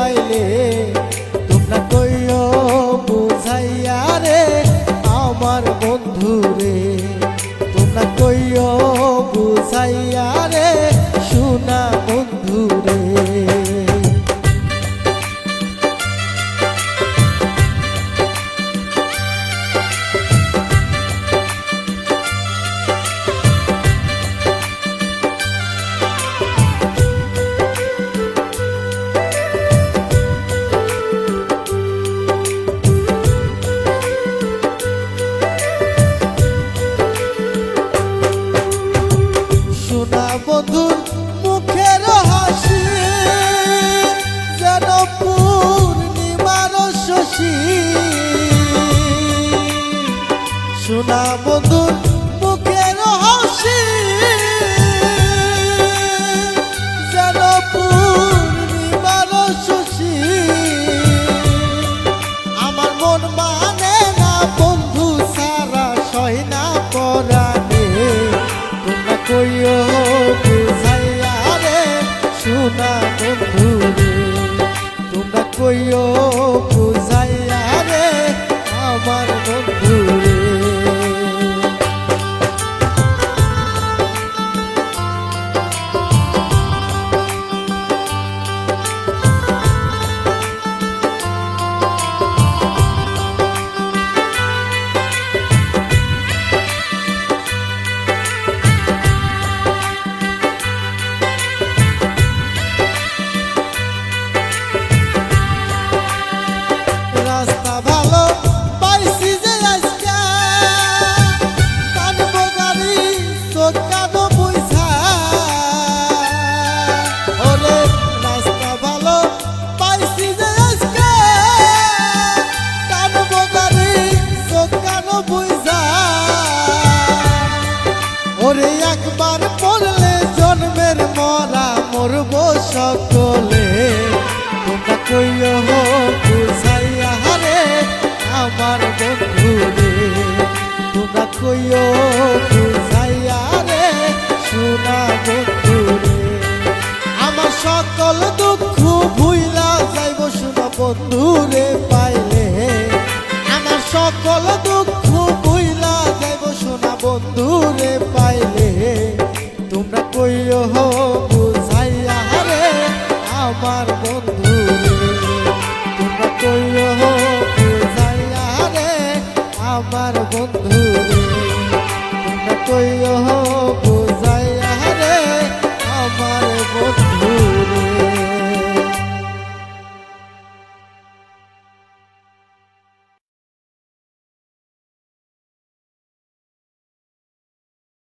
পাইলে তোমরা কইও বুঝাইয়া রে আমার বন্ধু রে, তোমরা কইও বুঝাইয়া রে সোনা বন্ধু রে। বন্ধুর মুখের হাসি যেন পূর্ণিমার শশী, সোনা বন্ধুর মুখের হাসি যেন পূর্ণিমার শশী। আমার মন মানে না বন্ধু সারা সয় না পরাণে, তোমরা কইও বুঝাইয়া রে সোনা বন্ধু রে, তোমরা কইও বুঝাইয়া রে আমার বন্ধু রে। ওরে একবার পড়লে জন্মের মরা মরব সকলে, তোমরা কইও বুঝাইয়া রে আমার বন্ধু রে, তোমরা কইও বুঝাইয়া রে সোনা বন্ধু রে। আমার সকল দুঃখ ভুইলা যাইব সোনা বন্ধু রে পাইলে, আমার সকল দুঃখ ভুইলা যাইব সোনা বন্ধু রে পাইলে, তোমরা কইও বুঝাইয়া রে আমার বন্ধু রে, তোমরা কইও বুঝাইয়া রে আমার বন্ধু রে, তোমরা কইও